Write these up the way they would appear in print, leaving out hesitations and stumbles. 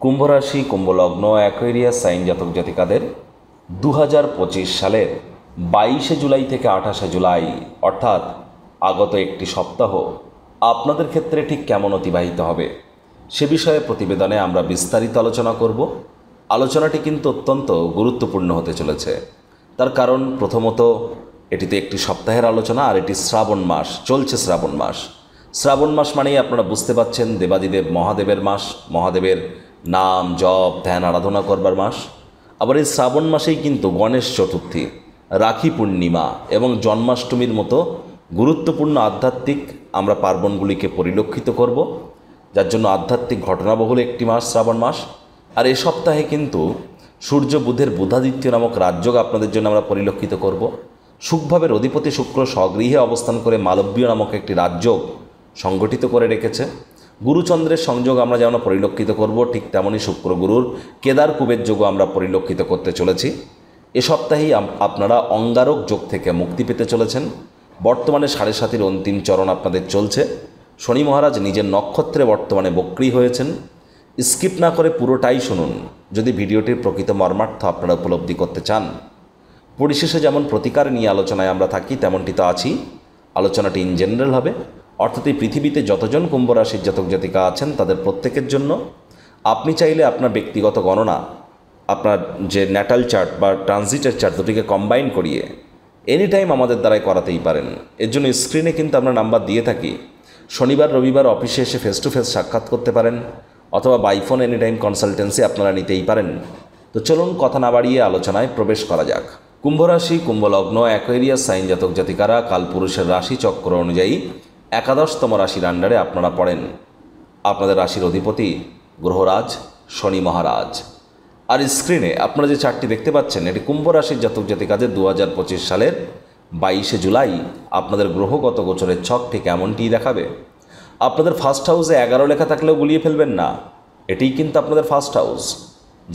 কুম্ভ রাশি, কুম্ভ লগ্ন, Aquarius sign জাতক জাতিকাদের 2025 সালের 22শে জুলাই থেকে 28শে জুলাই অর্থাৎ আগত একটি সপ্তাহ আপনাদের ক্ষেত্রে ঠিক কেমন অতিবাহিত হবে সে বিষয়ে প্রতিবেদনে আমরা বিস্তারিত আলোচনা করব। আলোচনাটি কিন্তু অত্যন্ত গুরুত্বপূর্ণ হতে চলেছে। তার কারণ প্রথমত এটিতে একটি সপ্তাহের আলোচনা, আর এটি শ্রাবণ মাস চলছে। শ্রাবণ মাস মানেই আপনারা বুঝতে পাচ্ছেন দেবাদিদেব মহাদেবের মাস, মহাদেবের নাম জপ ধ্যান আরাধনা করবার মাস। আবার এই শ্রাবণ মাসেই কিন্তু গণেশ চতুর্থী, রাখি পূর্ণিমা এবং জন্মাষ্টমীর মতো গুরুত্বপূর্ণ আধ্যাত্মিক আমরা পার্বণগুলিকে পরিলক্ষিত করব, যার জন্য আধ্যাত্মিক ঘটনাবহুল একটি মাস শ্রাবণ মাস। আর এ সপ্তাহে কিন্তু সূর্য বুধের বুধাদিত্য নামক রাজযোগ আপনাদের জন্য আমরা পরিলক্ষিত করব। সুখভাবের অধিপতি শুক্র স্বগৃহে অবস্থান করে মালব্য নামক একটি রাজযোগ সংগঠিত করে রেখেছে। গুরুচন্দ্রের সংযোগ আমরা যেমন পরিলক্ষিত করব, ঠিক তেমনই শুক্র গুরুর কেদার কুবের যোগও আমরা পরিলক্ষিত করতে চলেছি। এ সপ্তাহেই আপনারা অঙ্গারক যোগ থেকে মুক্তি পেতে চলেছেন। বর্তমানে 7.5 অন্তিম চরণ আপনাদের চলছে। শনি মহারাজ নিজের নক্ষত্রে বর্তমানে বক্রী হয়েছেন। স্কিপ না করে পুরোটাই শুনুন যদি ভিডিওটির প্রকৃত মর্মার্থ আপনারা উপলব্ধি করতে চান। পরিশেষে যেমন প্রতিকার নিয়ে আলোচনায় আমরা থাকি তেমনটি তো আছি। আলোচনাটি ইন জেনারেল হবে, অর্থাৎ এই পৃথিবীতে যতজন কুম্ভ রাশির জাতক জাতিকা আছেন তাদের প্রত্যেকের জন্য। আপনি চাইলে আপনার ব্যক্তিগত গণনা, আপনার যে ন্যাটাল চার্ট বা ট্রানজিটের চার্ট দুটিকে কম্বাইন করিয়ে এনি টাইম আমাদের দ্বারাই করাতেই পারেন। এর জন্য স্ক্রিনে কিন্তু আমরা নাম্বার দিয়ে থাকি। শনিবার রবিবার অফিসে এসে ফেস টু ফেস সাক্ষাৎ করতে পারেন, অথবা বাইফোন এনি টাইম কনসালটেন্সি আপনারা নিতেই পারেন। তো চলুন কথা না বাড়িয়ে আলোচনায় প্রবেশ করা যাক। কুম্ভ রাশি, কুম্ভ লগ্ন, অ্যাকোয়ারিয়াস সাইন জাতক জাতিকারা কালপুরুষের রাশি চক্র অনুযায়ী 11তম রাশির আন্ডারে আপনারা পড়েন। আপনাদের রাশির অধিপতি গ্রহরাজ শনি মহারাজ। আর স্ক্রিনে আপনারা যে চার্টটি দেখতে পাচ্ছেন এটি কুম্ভ রাশির জাতক জাতিকাদের 2025 সালের 22শে জুলাই আপনাদের গ্রহগত গোচরের ছক ঠিক এমনটিই দেখাবে। আপনাদের ফার্স্ট হাউসে 11 লেখা থাকলেও গুলিয়ে ফেলবেন না, এটিই কিন্তু আপনাদের ফার্স্ট হাউস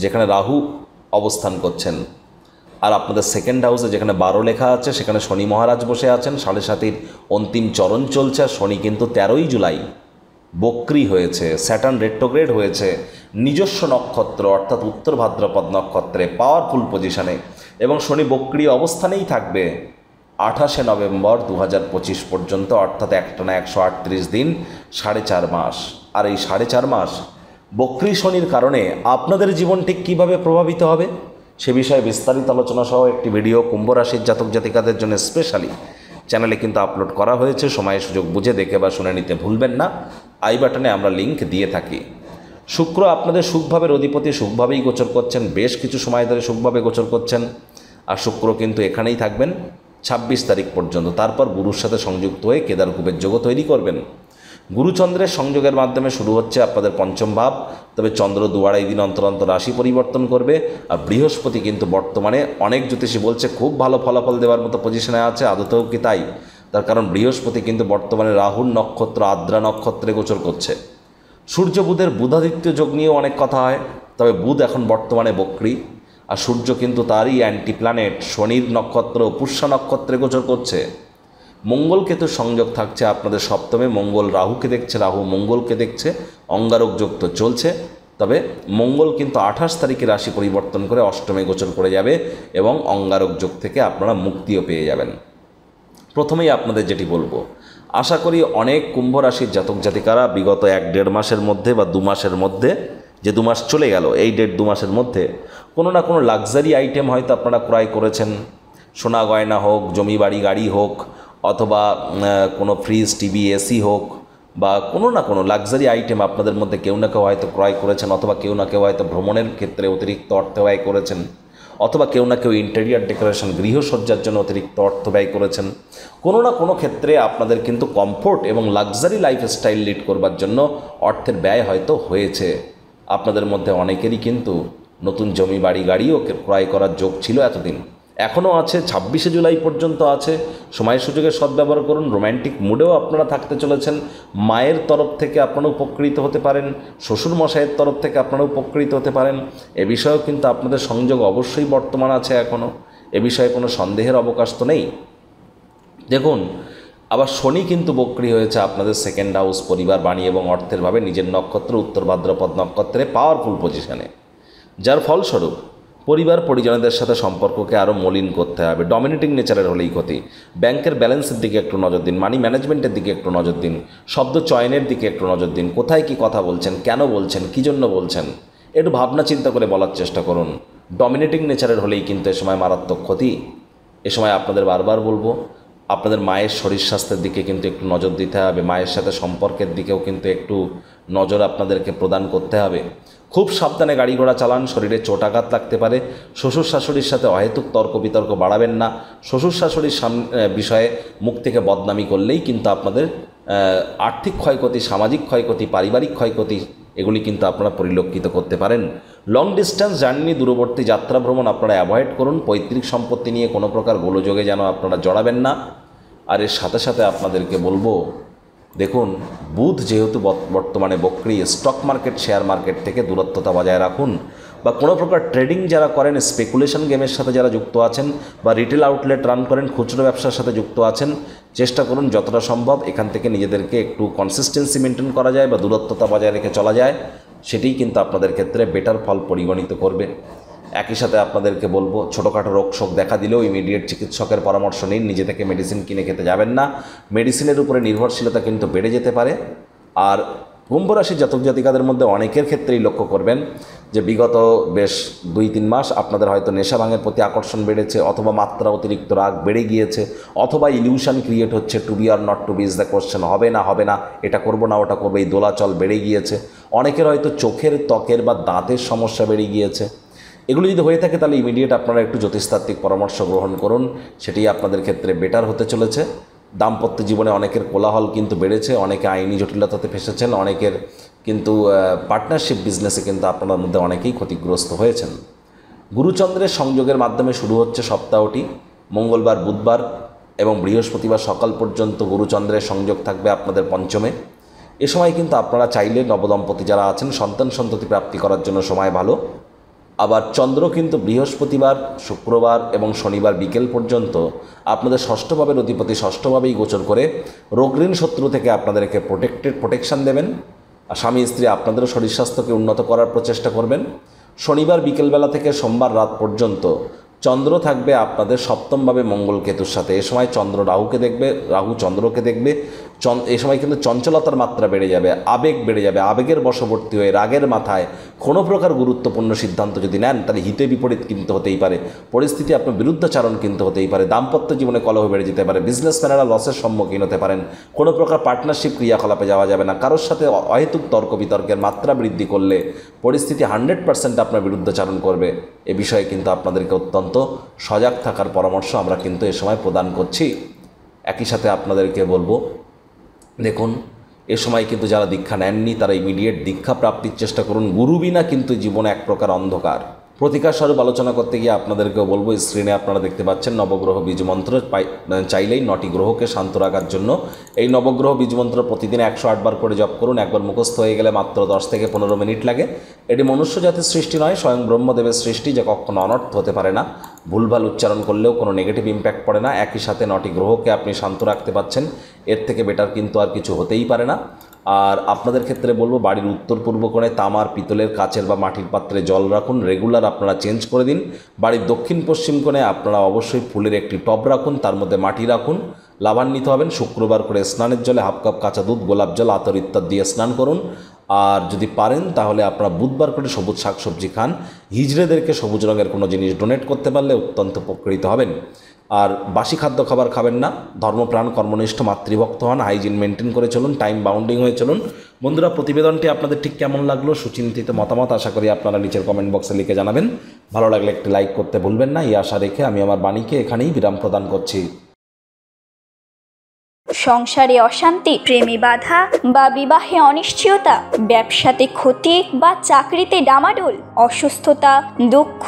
যেখানে রাহু অবস্থান করছেন। আর আপনাদের সেকেন্ড হাউসে যেখানে 12 লেখা আছে সেখানে শনি মহারাজ বসে আছেন। 7.5 অন্তিম চরণ চলছে, আর শনি কিন্তু 13ই জুলাই বক্রী হয়েছে। স্যাটার্ন রেট্রোগ্রেড হয়েছে নিজস্ব নক্ষত্র অর্থাৎ উত্তর ভাদ্রপদ নক্ষত্রে পাওয়ারফুল পজিশনে, এবং শনি বক্রী অবস্থানেই থাকবে 28শে নভেম্বর 2025 পর্যন্ত, অর্থাৎ একটানা 138 দিন, 4.5 মাস। আর এই 4.5 মাস বক্রী শনির কারণে আপনাদের জীবন ঠিক কীভাবে প্রভাবিত হবে সে বিষয়ে বিস্তারিত আলোচনা সহ একটি ভিডিও কুম্ভ রাশির জাতক জাতিকাদের জন্য স্পেশালি চ্যানেলে কিন্তু আপলোড করা হয়েছে। সময় সুযোগ বুঝে দেখে বা শুনে নিতে ভুলবেন না। আই বাটনে আমরা লিঙ্ক দিয়ে থাকি। শুক্র আপনাদের সুখভাবের অধিপতি, সুখভাবেই গোচর করছেন, বেশ কিছু সময় ধরে সুখভাবে গোচর করছেন। আর শুক্র কিন্তু এখানেই থাকবেন 26 তারিখ পর্যন্ত। তারপর গুরুর সাথে সংযুক্ত হয়ে কেদার কুবের যোগ তৈরি করবেন। গুরুচন্দ্রের সংযোগের মাধ্যমে শুরু হচ্ছে আপনাদের পঞ্চম ভাব। তবে চন্দ্র 2-2.5 দিন অন্তর অন্তর রাশি পরিবর্তন করবে। আর বৃহস্পতি কিন্তু বর্তমানে অনেক জ্যোতিষী বলছে খুব ভালো ফলাফল দেওয়ার মতো পজিশনে আছে। আদতেও কি তাই? তার কারণ বৃহস্পতি কিন্তু বর্তমানে রাহুর নক্ষত্র আদ্রা নক্ষত্রে গোচর করছে। সূর্য বুধের বুধাদিত্য যোগ নিয়েও অনেক কথা হয়, তবে বুধ এখন বর্তমানে বক্রী, আর সূর্য কিন্তু তারই অ্যান্টি প্ল্যানেট শনির নক্ষত্র পুষ্যা নক্ষত্রে গোচর করছে। মঙ্গল কেতুর সংযোগ থাকছে আপনাদের সপ্তমে। মঙ্গল রাহুকে দেখছে, রাহু মঙ্গলকে দেখছে। অঙ্গারক যোগ তো চলছে, তবে মঙ্গল কিন্তু 28 তারিখে রাশি পরিবর্তন করে অষ্টমে গোচর করে যাবে, এবং অঙ্গারক যোগ থেকে আপনারা মুক্তিও পেয়ে যাবেন। প্রথমেই আপনাদের যেটি বলবো, আশা করি অনেক কুম্ভ রাশির জাতক জাতিকারা বিগত 1-1.5 মাসের মধ্যে বা 2 মাসের মধ্যে, যে 2 মাস চলে গেল, এই 1.5-2 মাসের মধ্যে কোনো না কোনো লাক্সারি আইটেম হয়তো আপনারা ক্রয় করেছেন। সোনা গয়না হোক, জমি বাড়ি গাড়ি হোক, অথবা কোনো ফ্রিজ টিভি এসি হোক, বা কোনো না কোনো লাক্সারি আইটেম আপনাদের মধ্যে কেউ না কেউ হয়তো ক্রয় করেছেন, অথবা কেউ না কেউ হয়তো ভ্রমণের ক্ষেত্রে অতিরিক্ত অর্থ ব্যয় করেছেন, অথবা কেউ না কেউ ইন্টেরিয়ার ডেকোরেশন গৃহসজ্জার জন্য অতিরিক্ত অর্থ ব্যয় করেছেন। কোনো না কোনো ক্ষেত্রে আপনাদের কিন্তু কমফোর্ট এবং লাক্সারি লাইফস্টাইল লিড করবার জন্য অর্থের ব্যয় হয়তো হয়েছে। আপনাদের মধ্যে অনেকেরই কিন্তু নতুন জমি বাড়ি গাড়িও ক্রয় করার যোগ ছিল এতদিন, এখনও আছে। 26শে জুলাই পর্যন্ত আছে। সময় সুযোগের সদ্ব্যবহার করুন। রোম্যান্টিক মুডেও আপনারা থাকতে চলেছেন। মায়ের তরফ থেকে আপনারা উপকৃত হতে পারেন, শ্বশুর মশাইয়ের তরফ থেকে আপনারা উপকৃত হতে পারেন। এ বিষয়েও কিন্তু আপনাদের সংযোগ অবশ্যই বর্তমান আছে এখনও, এ বিষয়ে কোনো সন্দেহের অবকাশ তো নেই। দেখুন, আবার শনি কিন্তু বক্রী হয়েছে আপনাদের সেকেন্ড হাউস, পরিবার, বাণী এবং অর্থের ভাবে নিজের নক্ষত্র উত্তর ভাদ্রপদ নক্ষত্রে পাওয়ারফুল পজিশনে, যার ফলস্বরূপ পরিবার পরিজনদের সাথে সম্পর্ককে আরও মলিন করতে হবে। ডমিনেটিং নেচারের হলেই ক্ষতি। ব্যাংকের ব্যালেন্সের দিকে একটু নজর দিন, মানি ম্যানেজমেন্টের দিকে একটু নজর দিন, শব্দ চয়নের দিকে একটু নজর দিন, কোথায় কি কথা বলছেন, কেন বলছেন, কী জন্য বলছেন, একটু ভাবনা চিন্তা করে বলার চেষ্টা করুন। ডমিনেটিং নেচারের হলেই কিন্তু এ সময় মারাত্মক ক্ষতি। এ সময় আপনাদের বারবার বলবো, আপনাদের মায়ের শরীর স্বাস্থ্যের দিকে কিন্তু একটু নজর দিতে হবে, মায়ের সাথে সম্পর্কের দিকেও কিন্তু একটু নজর আপনাদেরকে প্রদান করতে হবে। খুব সাবধানে গাড়ি ঘোড়া চালান, শরীরে চোটাঘাত লাগতে পারে। শ্বশুর শাশুড়ির সাথে অহেতুক তর্ক বিতর্ক বাড়াবেন না। শ্বশুর শাশুড়ির বিষয়ে মুখ থেকে বদনামি করলেই কিন্তু আপনাদের আর্থিক ক্ষয়ক্ষতি, সামাজিক ক্ষয়ক্ষতি, পারিবারিক ক্ষয়ক্ষতি এগুলি কিন্তু আপনারা পরিলক্ষিত করতে পারেন। লং ডিস্টেন্স জার্নি, দূরবর্তী যাত্রা ভ্রমণ আপনারা অ্যাভয়েড করুন। পৈতৃক সম্পত্তি নিয়ে কোনো প্রকার গোলযোগে যেন আপনারা জড়াবেন না। আর এর সাথে সাথে আপনাদেরকে বলবো, দেখুন বুধ যেহেতু বর্তমানে বক্রী, স্টক মার্কেট, শেয়ার মার্কেট থেকে দূরত্বতা বজায় রাখুন। বা কোনো প্রকার ট্রেডিং যারা করেন, স্পেকুলেশন গেমের সাথে যারা যুক্ত আছেন, বা রিটেল আউটলেট রান করেন, খুচরো ব্যবসার সাথে যুক্ত আছেন, চেষ্টা করুন যতটা সম্ভব এখান থেকে নিজেদেরকে একটু কনসিস্টেন্সি মেনটেন করা যায় বা দূরত্বতা বজায় রেখে চলা যায়, সেটিই কিন্তু আপনাদের ক্ষেত্রে বেটার ফল পরিগণিত করবে। একই সাথে আপনাদেরকে বলবো, ছোটোখাটো রোগ শোক দেখা দিলেও ইমিডিয়েট চিকিৎসকের পরামর্শ নিন। নিজে থেকে মেডিসিন কিনে খেতে যাবেন না। মেডিসিনের উপরে নির্ভরশীলতা কিন্তু বেড়ে যেতে পারে। আর কুম্ভ রাশির জাতক জাতিকাদের মধ্যে অনেকের ক্ষেত্রেই লক্ষ্য করবেন যে বিগত বেশ 2-3 মাস আপনাদের হয়তো নেশা ভাঙের প্রতি আকর্ষণ বেড়েছে, অথবা মাত্রা অতিরিক্ত রাগ বেড়ে গিয়েছে, অথবা ইলিউশন ক্রিয়েট হচ্ছে, to be or not to be is the question, হবে না হবে না, এটা করবো না ওটা করবো, এই দোলাচল বেড়ে গিয়েছে। অনেকের হয়তো চোখের, ত্বকের বা দাঁতের সমস্যা বেড়ে গিয়েছে। এগুলো যদি হয়ে থাকে তাহলে ইমিডিয়েট আপনারা একটু জ্যোতিষতাত্ত্বিক পরামর্শ গ্রহণ করুন, সেটি আপনাদের ক্ষেত্রে বেটার হতে চলেছে। দাম্পত্য জীবনে অনেকের কোলাহল কিন্তু বেড়েছে, অনেকে আইনি জটিলতাতে ফেসেছেন, অনেকের কিন্তু পার্টনারশিপ বিজনেসে কিন্তু আপনাদের মধ্যে অনেকেই ক্ষতিগ্রস্ত হয়েছেন। গুরুচন্দ্রের সংযোগের মাধ্যমে শুরু হচ্ছে সপ্তাহটি। মঙ্গলবার, বুধবার এবং বৃহস্পতিবার সকাল পর্যন্ত গুরুচন্দ্রের সংযোগ থাকবে আপনাদের পঞ্চমে। এ সময় কিন্তু আপনারা চাইলে নবদম্পতি যারা আছেন সন্তান সন্ততি প্রাপ্তি করার জন্য সময় ভালো। আবার চন্দ্র কিন্তু বৃহস্পতিবার, শুক্রবার এবং শনিবার বিকেল পর্যন্ত আপনাদের ষষ্ঠভাবের অধিপতি ষষ্ঠভাবেই গোচর করে রোগঋণ শত্রু থেকে আপনাদেরকে প্রোটেকশন দেবেন। আর স্বামী স্ত্রী আপনাদেরও শরীর স্বাস্থ্যকে উন্নত করার প্রচেষ্টা করবেন। শনিবার বিকেলবেলা থেকে সোমবার রাত পর্যন্ত চন্দ্র থাকবে আপনাদের সপ্তমভাবে মঙ্গল কেতুর সাথে। এ সময় চন্দ্র রাহুকে দেখবে, রাহু চন্দ্রকে দেখবে। এ সময় কিন্তু চঞ্চলতার মাত্রা বেড়ে যাবে, আবেগ বেড়ে যাবে। আবেগের বশবর্তী হয়ে রাগের মাথায় কোনো প্রকার গুরুত্বপূর্ণ সিদ্ধান্ত যদি নেন তাহলে হিতে বিপরীত কিন্তু হতেই পারে, পরিস্থিতি আপনার বিরুদ্ধাচারণ কিন্তু হতেই পারে, দাম্পত্য জীবনে কলহ বেড়ে যেতে পারে, বিজনেসম্যানেরা লসের সম্মুখীন হতে পারেন। কোনো প্রকার পার্টনারশিপ ক্রিয়াকলাপে যাওয়া যাবে না। কারোর সাথে অহেতুক তর্ক বিতর্কের মাত্রা বৃদ্ধি করলে পরিস্থিতি 100% আপনার বিরুদ্ধাচারণ করবে। এ বিষয়ে কিন্তু আপনাদেরকে অত্যন্ত সজাগ থাকার পরামর্শ আমরা কিন্তু এ সময় প্রদান করছি। একই সাথে আপনাদেরকে বলবো, দেখুন এ সময় কিন্তু যারা দীক্ষা নেননি তারা ইমিডিয়েট দীক্ষা প্রাপ্তির চেষ্টা করুন। গুরু বিনা কিন্তু জীবনে এক প্রকার অন্ধকার। প্রতিকার স্বরূপ আলোচনা করতে গিয়ে আপনাদেরকেও বলবো, স্ক্রিনে আপনারা দেখতে পাচ্ছেন নবগ্রহ বীজমন্ত্র। চাইলেই 9টি গ্রহকে শান্ত রাখার জন্য এই নবগ্রহ বীজমন্ত্র প্রতিদিন 108 বার করে জপ করুন। একবার মুখস্থ হয়ে গেলে মাত্র 10 থেকে 15 মিনিট লাগে। এটি মনুষ্য জাতির সৃষ্টি নয়, স্বয়ং ব্রহ্মদেবের সৃষ্টি, যা কখনো অনর্থ হতে পারে না। ভুলভাল উচ্চারণ করলেও কোনো নেগেটিভ ইম্প্যাক্ট পড়ে না। একই সাথে 9টি গ্রহকে আপনি শান্ত রাখতে পারছেন, এর থেকে বেটার কিন্তু আর কিছু হতেই পারে না। আর আপনাদের ক্ষেত্রে বলবো, বাড়ির উত্তর পূর্ব কোণে তামার, পিতলের, কাচের বা মাটির পাত্রে জল রাখুন। রেগুলার আপনারা চেঞ্জ করে দিন। বাড়ির দক্ষিণ পশ্চিম কোণে আপনারা অবশ্যই ফুলের একটি টব রাখুন, তার মধ্যে মাটি রাখুন। লাভান্বিত হবেন। শুক্রবার করে স্নানের জলে হাফ কাপ কাঁচা দুধ, গোলাপ জল, আতর ইত্যাদি দিয়ে স্নান করুন। আর যদি পারেন তাহলে আপনারা বুধবার করে সবুজ শাকসবজি খান। হিজড়েদেরকে সবুজ রঙের কোনো জিনিস ডোনেট করতে পারলে অত্যন্ত উপকৃত হবেন। আর বাসি খাদ্য খাবার খাবেন না। ধর্মপ্রাণ, কর্মনিষ্ঠ, মাতৃভক্ত হন। হাইজিন মেনটেন করে চলুন। টাইম বাউন্ডিং হয়ে চলুন। বন্ধুরা, প্রতিবেদনটি আপনাদের ঠিক কেমন লাগলো সুচিন্তিত মতামত আশা করি আপনারা নিচের কমেন্ট বক্সে লিখে জানাবেন। ভালো লাগলে একটি লাইক করতে ভুলবেন না। এই আশা রেখে আমি আমার বাণীকে এখানেই বিরাম প্রদান করছি। সংসারে অশান্তি, প্রেমে বাধা বা বিবাহে অনিশ্চয়তা, ব্যবসাতে ক্ষতি বা চাকরিতে ডামাডোল, অসুস্থতা, দুঃখ,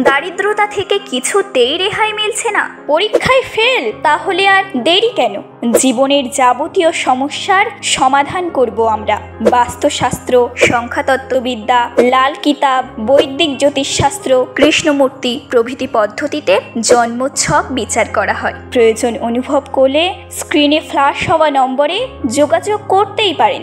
দারিদ্রতা থেকে কিছুতেই রেহাই মিলছে না, পরীক্ষায় ফেল, তাহলে আর দেরি কেন? জীবনের যাবতীয় সমস্যার সমাধান করব আমরা। বাস্তুশাস্ত্র, সংখ্যাতত্ত্ববিদ্যা, লাল কিতাব, বৈদিক জ্যোতিষশাস্ত্র, কৃষ্ণমূর্তি প্রভৃতি পদ্ধতিতে জন্মছক বিচার করা হয়। প্রয়োজন অনুভব করলে স্ক্রিনে ফ্ল্যাশ হওয়া নম্বরে যোগাযোগ করতেই পারেন।